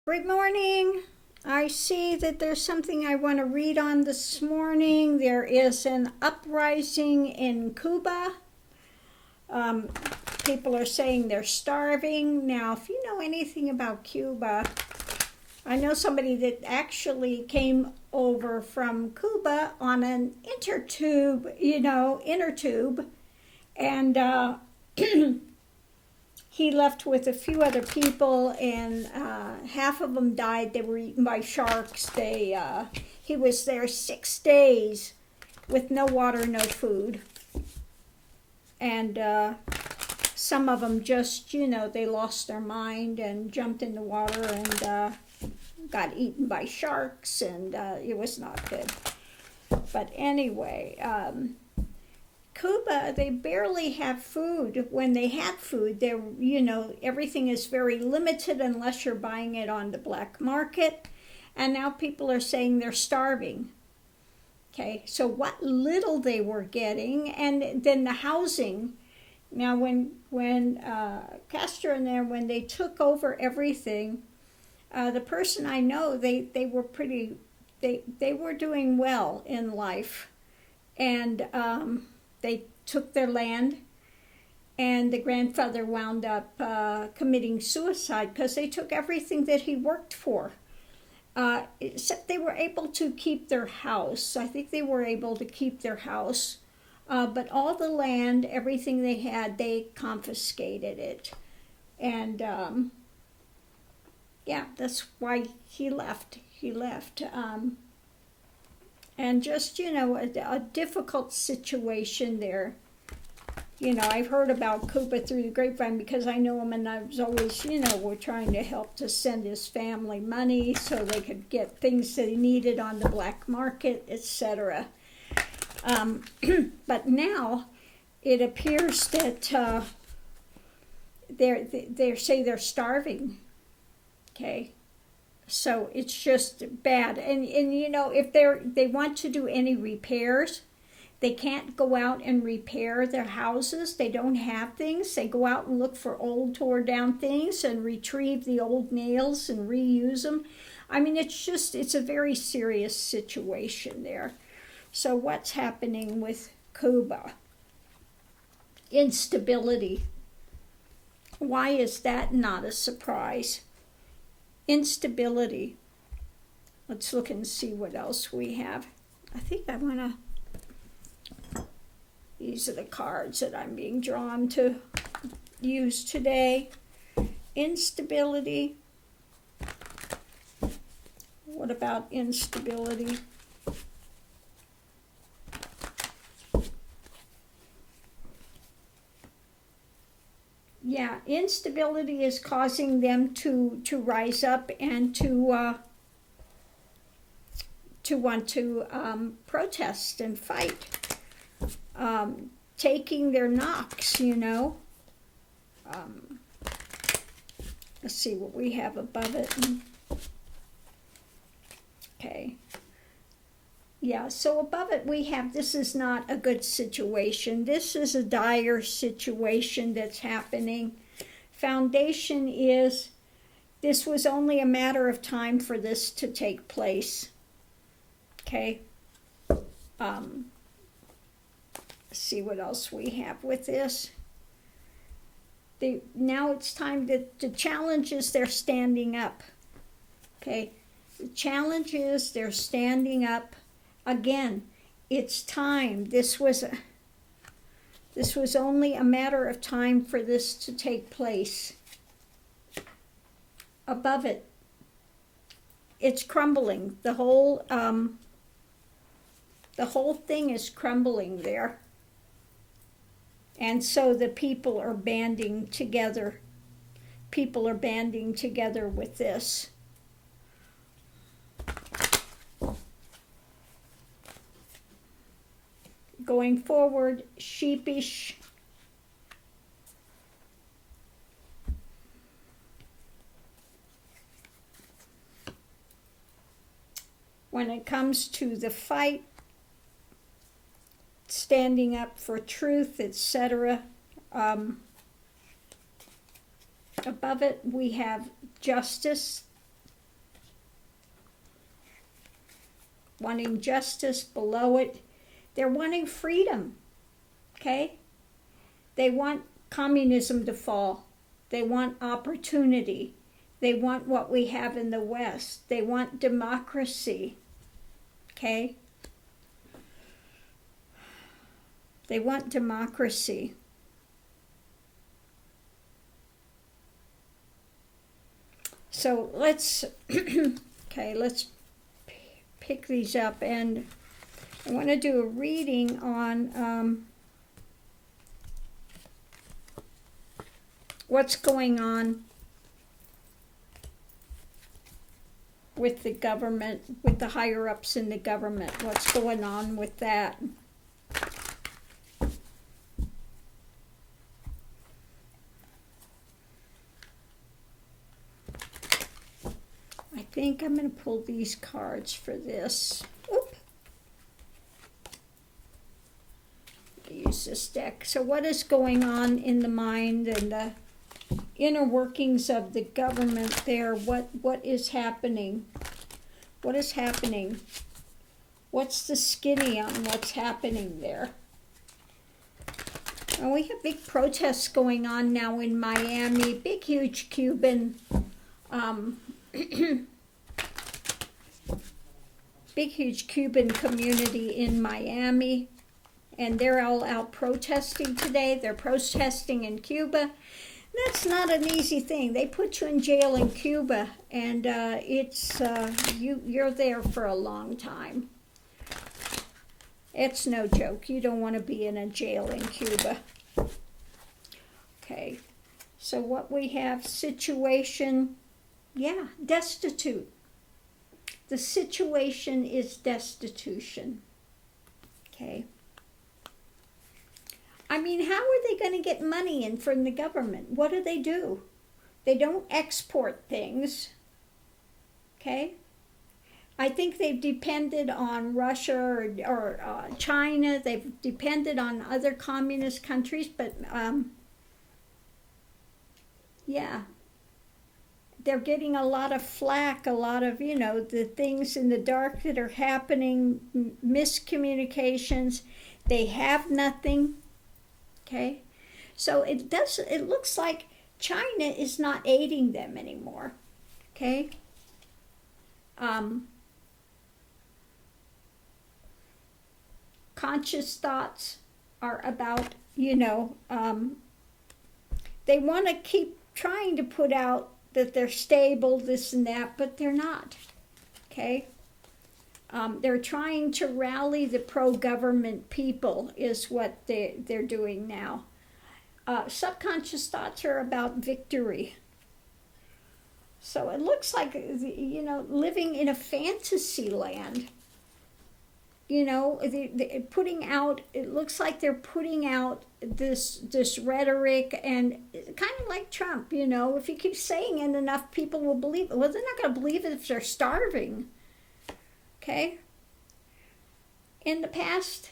Good morning. I see that there's something I want to read on this morning. There is an uprising in Cuba. Um, People are saying they're starving. Now, if you know anything about Cuba, I know somebody that actually came over from Cuba on an inner tube, and he left with a few other people, and half of them died. They were eaten by sharks. He was there 6 days with no water, no food, and some of them just, they lost their mind and jumped in the water and got eaten by sharks, and it was not good. But anyway, Cuba, they barely have food. When they had food, everything is very limited unless you're buying it on the black market. And now people are saying they're starving. Okay, so what little they were getting, and then the housing. Now, when Castro and them, when they took over everything, the person I know, they were they were doing well in life, and they took their land, and the grandfather wound up committing suicide because they took everything that he worked for. Except they were able to keep their house. I think they were able to keep their house. But all the land, everything they had, they confiscated it. And that's why he left. And just, a difficult situation there. I've heard about Cuba through the grapevine because I know him, and I was always, we're trying to help to send his family money so they could get things that he needed on the black market, etc. But now it appears that they say they're starving. Okay. So it's just bad. And if they want to do any repairs, they can't go out and repair their houses. They don't have things. They go out and look for old tore down things and retrieve the old nails and reuse them. I mean, it's a very serious situation there. So what's happening with Cuba? Instability. Why is that not a surprise? Instability. Let's look and see what else we have. I think I want to... These are the cards that I'm being drawn to use today. Instability. What about instability? Yeah, instability is causing them to rise up and to want to protest and fight, taking their knocks. Let's see what we have above it. Okay. Yeah, so above it we have, this is not a good situation. This is a dire situation that's happening. Foundation is, this was only a matter of time for this to take place. Okay. Let's see what else we have with this. Now it's time that the challenge is they're standing up. Okay. The challenge is they're standing up. Again, it's time. This was only a matter of time for this to take place. Above it, it's crumbling. The whole thing is crumbling there. And so the people are banding together. People are banding together with this. Going forward, sheepish. When it comes to the fight, standing up for truth, etc. Above it, we have justice. wanting justice. Below it, they're wanting freedom, okay? They want communism to fall. They want opportunity. They want what we have in the West. They want democracy, okay? They want democracy. So let's, okay, let's pick these up, and I want to do a reading on what's going on with the government, with the higher-ups in the government. What's going on with that? I think I'm going to pull these cards for this. Oop. Use this deck. So what is going on in the mind and the inner workings of the government there? What is happening? What is happening? What's the skinny on what's happening there? And we have big protests going on now in Miami. Big, huge Cuban big, huge Cuban community in Miami, and they're all out protesting today. They're protesting in Cuba. That's not an easy thing. They put you in jail in Cuba, and you're there for a long time. It's no joke. You don't want to be in a jail in Cuba. Okay, so what we have, situation, yeah, destitute. The situation is destitution, okay? I mean, how are they going to get money in from the government? What do? They don't export things, okay? I think they've depended on Russia or China. They've depended on other communist countries, but yeah. They're getting a lot of flack, a lot of, the things in the dark that are happening, miscommunications. They have nothing, okay? So it looks like China is not aiding them anymore, okay? Conscious thoughts are about, they want to keep trying to put out that they're stable, this and that, but they're not, okay? They're trying to rally the pro-government people is what they're doing now. Subconscious thoughts are about victory. So it looks like, living in a fantasy land. Putting out, it looks like they're putting out this rhetoric, and kind of like Trump, if you keep saying it enough, people will believe it. Well, they're not going to believe it if they're starving, okay? In the past,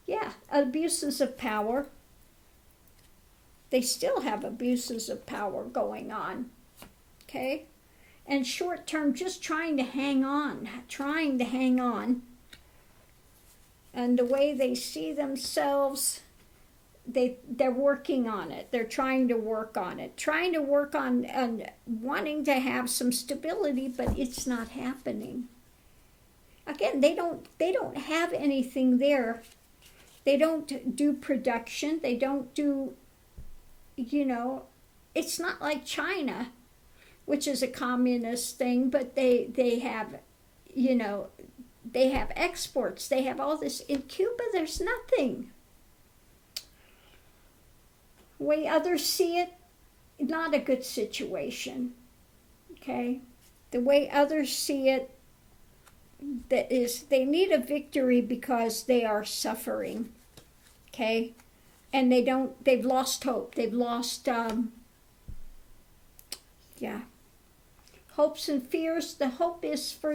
yeah, abuses of power. They still have abuses of power going on, okay? And short term, just trying to hang on. And the way they see themselves, they're working on it. They're trying to work on it. Trying to work on wanting to have some stability, but it's not happening. Again, they don't have anything there. They don't do production. They don't do, it's not like China, which is a communist thing, but they have, they have exports. They have all this. In Cuba, there's nothing. The way others see it, not a good situation. Okay? The way others see it, that is, they need a victory because they are suffering. Okay? And they've lost hope. They've lost, hopes and fears. The hope is for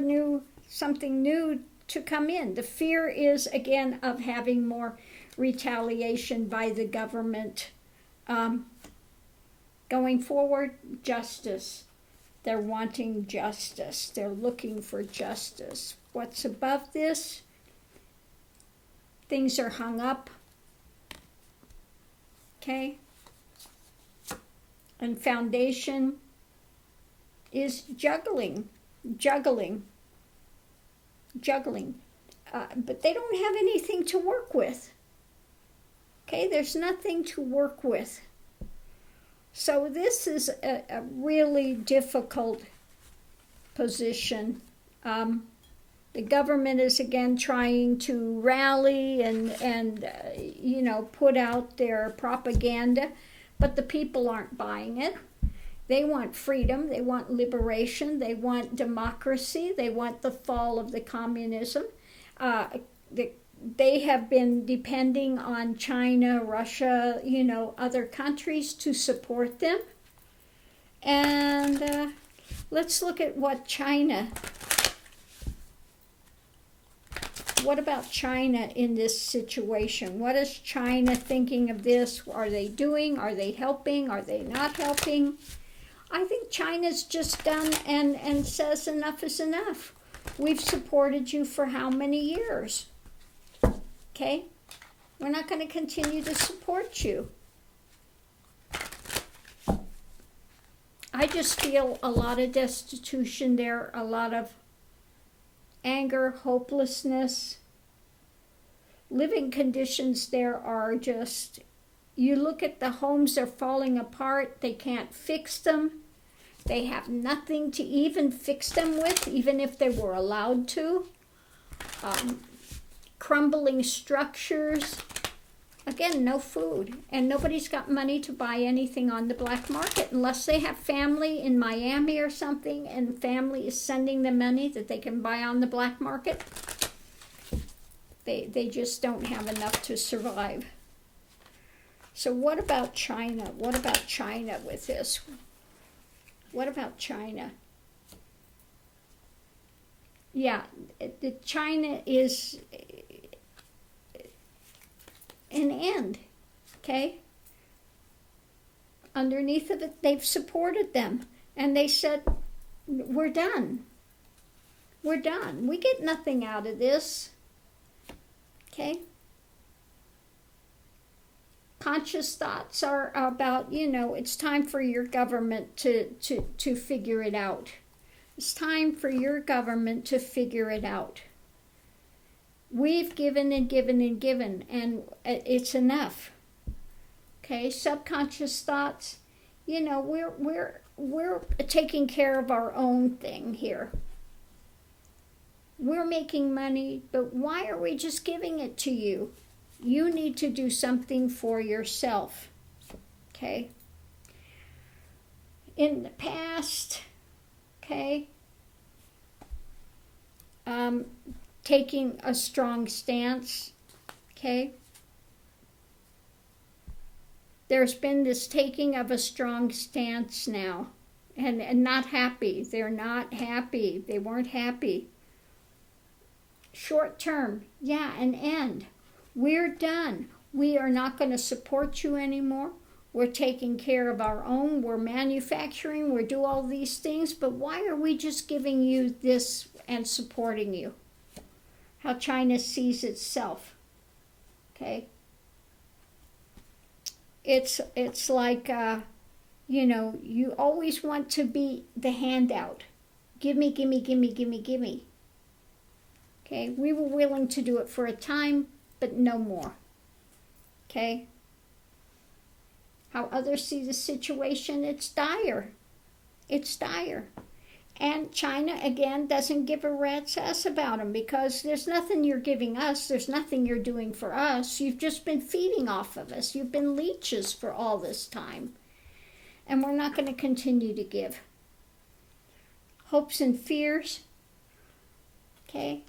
something new to come in. The fear is, again, of having more retaliation by the government. Going forward, justice. They're wanting justice. They're looking for justice. What's above this? Things are hung up. Okay? And foundation is juggling. But they don't have anything to work with. Okay? There's nothing to work with. So this is a really difficult position. The government is again trying to rally and put out their propaganda, but the people aren't buying it. They want freedom, they want liberation, they want democracy, they want the fall of the communism. They have been depending on China, Russia, other countries to support them. And let's look at what about China in this situation? What is China thinking of this? Are they doing? Are they helping? Are they not helping? I think China's just done and says enough is enough. We've supported you for how many years? Okay? We're not going to continue to support you. I just feel a lot of destitution there, a lot of anger, hopelessness. Living conditions there are just, you look at the homes, they're falling apart, they can't fix them. They have nothing to even fix them with, even if they were allowed to. Crumbling structures. Again, no food. And nobody's got money to buy anything on the black market unless they have family in Miami or something and family is sending them money that they can buy on the black market. They just don't have enough to survive. So what about China? What about China with this? What about China? Yeah, China is an end, okay? Underneath of it, they've supported them. And they said, we're done. We're done. We get nothing out of this, okay? Conscious thoughts are about, it's time for your government to figure it out. It's time for your government to figure it out. We've given and given and given, and it's enough. Okay, subconscious thoughts. We're taking care of our own thing here. We're making money, but why are we just giving it to you? You need to do something for yourself. Okay. In the past, okay. Taking a strong stance, okay? There's been this taking of a strong stance now, and not happy. They're not happy. They weren't happy. Short term, yeah, an end. We're done. We are not going to support you anymore. We're taking care of our own. We're manufacturing. We do all these things, but why are we just giving you this and supporting you? How China sees itself, okay? It's like, you always want to be the handout. Gimme, gimme, gimme, gimme, gimme. Okay, we were willing to do it for a time, but no more, okay? How others see the situation, it's dire. It's dire. And China, again, doesn't give a rat's ass about them because there's nothing you're giving us. There's nothing you're doing for us. You've just been feeding off of us. You've been leeches for all this time. And we're not going to continue to give. Hopes and fears. Okay.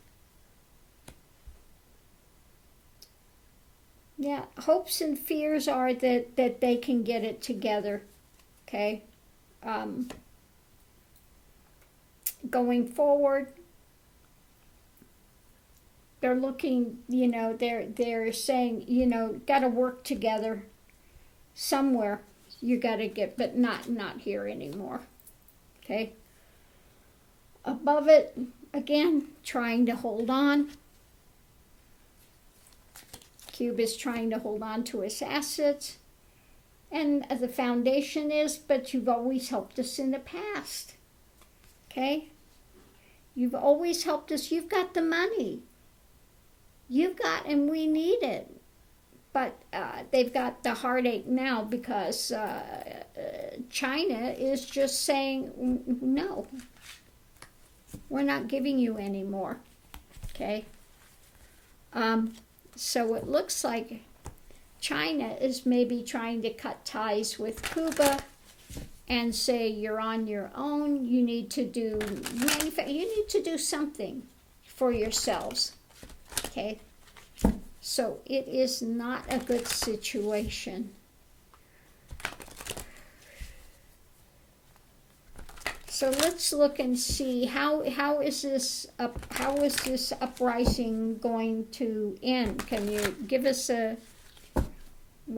Yeah, hopes and fears are that they can get it together. Okay. Going forward, they're looking, they're saying, got to work together somewhere. You got to get, but not here anymore. Okay? Above it, again, trying to hold on. Cuba's trying to hold on to its assets. And the foundation is, but you've always helped us in the past. Okay? You've always helped us. You've got the money. You've got, and we need it. But they've got the heartache now because China is just saying, no, we're not giving you any more. Okay? So it looks like China is maybe trying to cut ties with Cuba and say you're on your own. You need to do you need to do something for yourselves. Okay? So it is not a good situation. So let's look and see how is this uprising going to end? Can you give us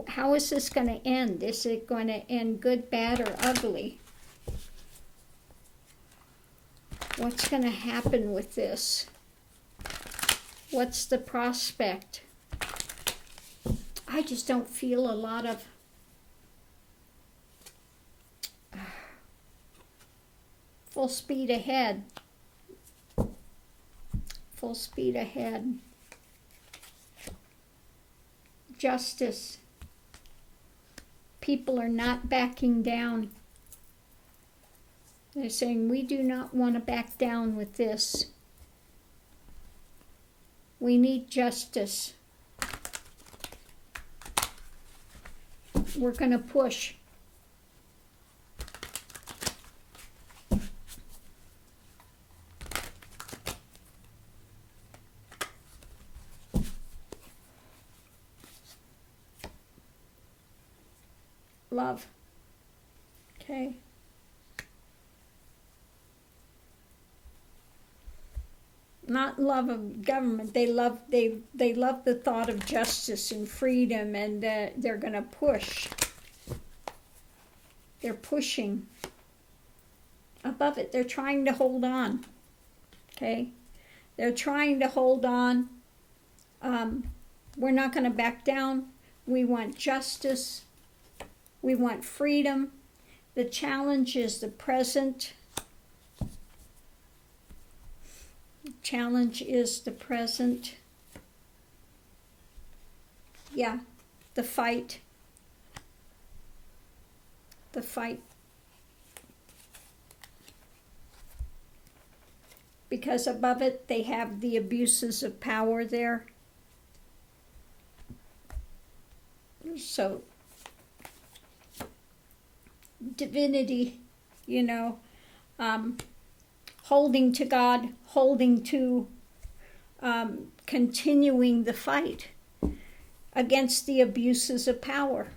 how is this going to end? Is it going to end good, bad, or ugly? What's going to happen with this? What's the prospect? I just don't feel a lot of full speed ahead. Full speed ahead. Justice. People are not backing down. They're saying, we do not want to back down with this. We need justice. We're going to push. Love. Okay. Not love of government. They love the thought of justice and freedom, and they're going to push. They're pushing. Above it, they're trying to hold on. Okay? They're trying to hold on. We're not going to back down. We want justice. We want freedom. The challenge is the present. Challenge is the present. Yeah, the fight. The fight. Because above it, they have the abuses of power there. So, divinity, holding to God, holding to continuing the fight against the abuses of power,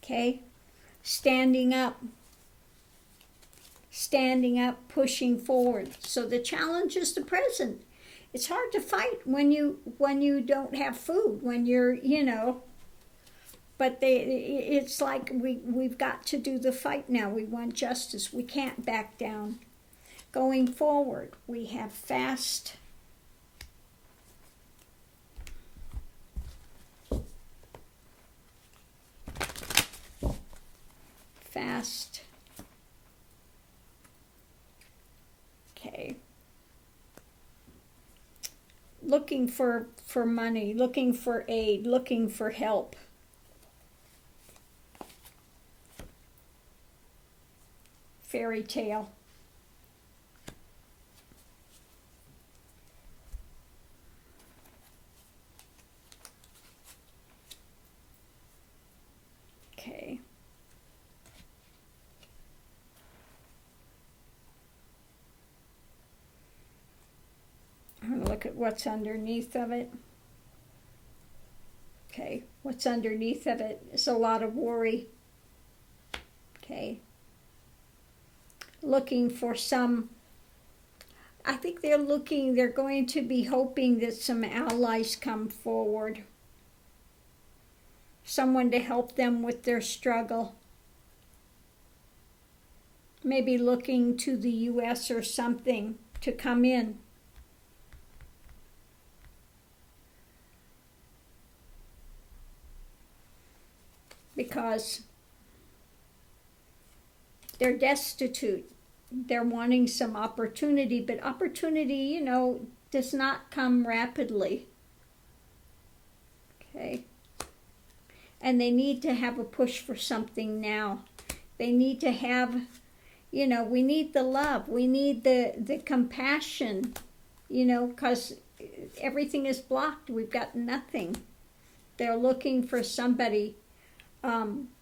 okay? Standing up, pushing forward. So the challenge is the present. It's hard to fight when you don't have food, when you're, but it's like we've got to do the fight now. We want justice. We can't back down. Going forward, we have fast. Fast. Okay. Looking for money, looking for aid, looking for help. Fairy tale. Okay. I'm going to look at what's underneath of it. Okay, what's underneath of it is a lot of worry. Okay. Looking for some, I think they're going to be hoping that some allies come forward. Someone to help them with their struggle. Maybe looking to the U.S. or something to come in. Because they're destitute. They're wanting some opportunity, but opportunity, you know, does not come rapidly. Okay? And they need to have a push for something now. They need to have, you know, we need the love. We need the compassion, you know, because everything is blocked. We've got nothing. They're looking for somebody,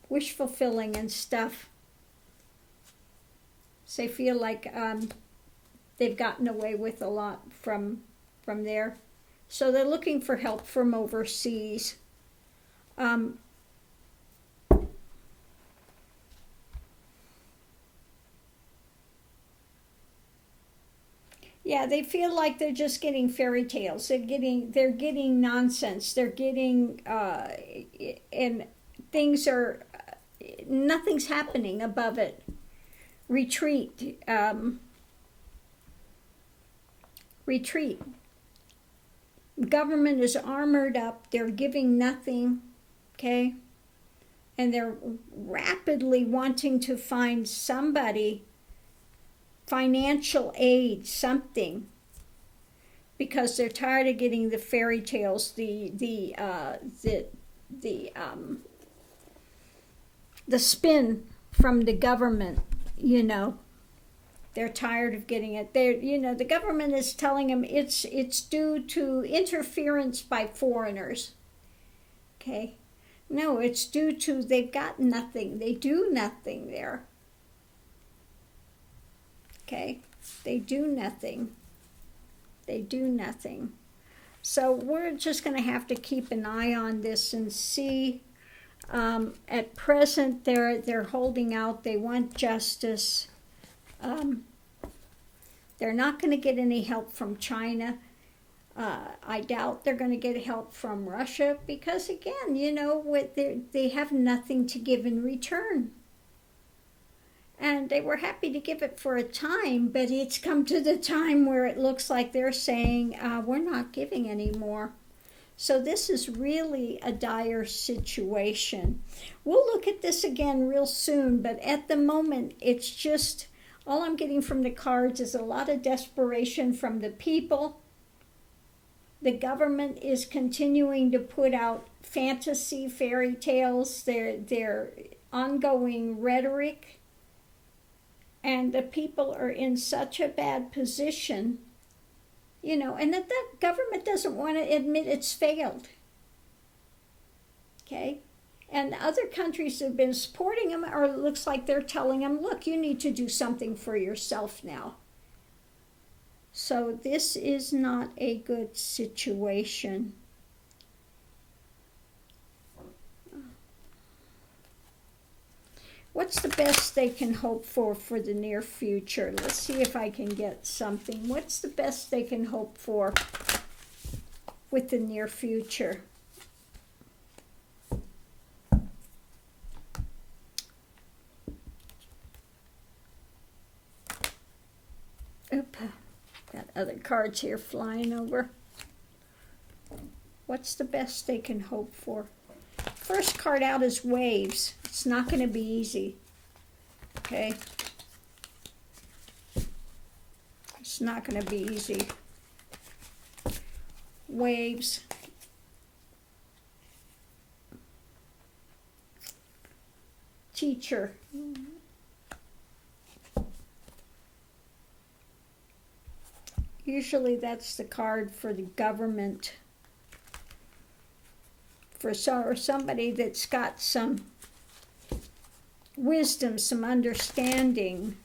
wish fulfilling and stuff. So they feel like they've gotten away with a lot from there. So they're looking for help from overseas. Yeah, they feel like they're just getting fairy tales. They're getting nonsense. They're getting and things are nothing's happening above it. Retreat. Retreat. The government is armored up. They're giving nothing. Okay, and they're rapidly wanting to find somebody. Financial aid, something, because they're tired of getting the fairy tales, the spin from the government. You know, they're tired of getting it. You know, the government is telling them it's due to interference by foreigners. Okay, no, it's due to they've got nothing. They do nothing there. Okay, they do nothing. They do nothing. So we're just going to have to keep an eye on this and see. At present, they're holding out. They want justice. They're not going to get any help from China. I doubt they're going to get help from Russia because, again, you know, they have nothing to give in return. And they were happy to give it for a time, but it's come to the time where it looks like they're saying, we're not giving anymore. So this is really a dire situation. We'll look at this again real soon, but at the moment, it's just, all I'm getting from the cards is a lot of desperation from the people. The government is continuing to put out fantasy, fairy tales, their ongoing rhetoric. And the people are in such a bad position, you know, and that government doesn't want to admit it's failed. Okay? And other countries have been supporting them, or it looks like they're telling them, look, you need to do something for yourself now. So this is not a good situation. What's the best they can hope for the near future? Let's see if I can get something. What's the best they can hope for with the near future? Oop, got other cards here flying over. What's the best they can hope for? First card out is waves. It's not going to be easy. Okay? It's not going to be easy. Waves. Teacher. Usually that's the card for the government. For somebody that's got some wisdom, some understanding.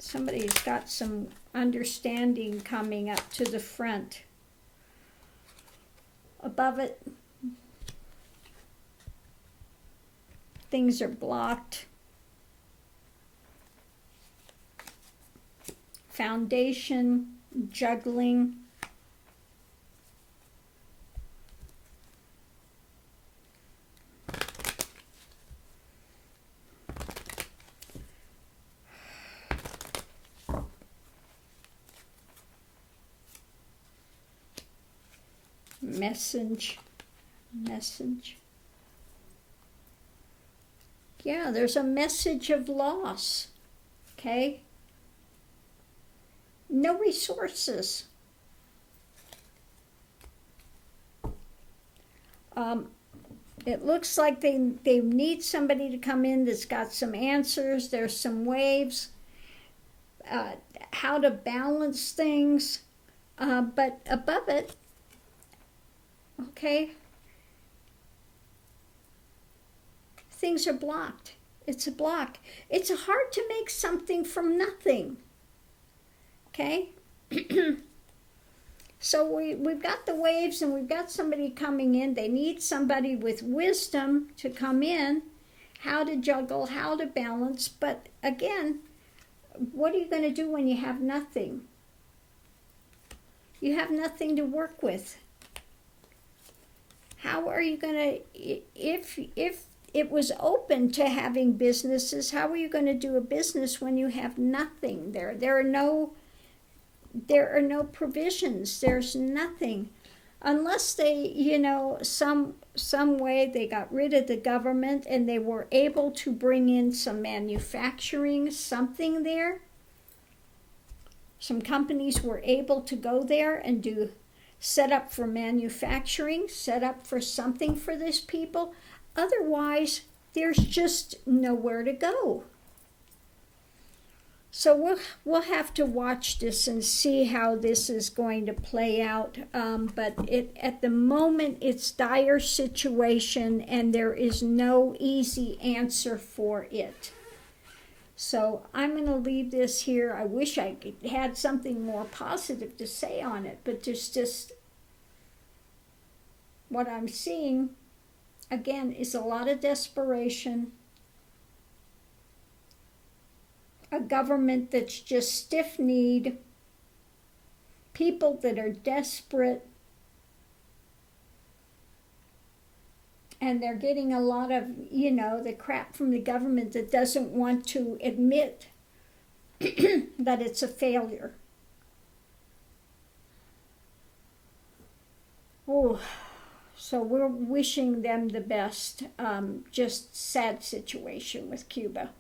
Somebody's got some understanding coming up to the front. Above it, things are blocked. Foundation, juggling. Message. Yeah, there's a message of loss. Okay? No resources. It looks like they need somebody to come in that's got some answers. There's some waves, how to balance things, but above it, okay, things are blocked. It's a block. It's hard to make something from nothing, okay? So we've got the waves and we've got somebody coming in. They need somebody with wisdom to come in, how to juggle, how to balance. But again, what are you going to do when you have nothing? You have nothing to work with. How are you going to, if it was open to having businesses, how are you going to do a business when you have nothing? There are no provisions. There's nothing. Unless they, some way they got rid of the government and they were able to bring in some manufacturing, something there. Some companies were able to go there and set up for manufacturing, set up for something for these people. Otherwise, there's just nowhere to go. So we'll have to watch this and see how this is going to play out. But at the moment, it's dire situation, and there is no easy answer for it. So I'm going to leave this here. I wish I had something more positive to say on it, but there's just what I'm seeing, again, is a lot of desperation. A government that's just stiff-kneed, people that are desperate, and they're getting a lot of, the crap from the government that doesn't want to admit that it's a failure. Oh, so we're wishing them the best. Just sad situation with Cuba.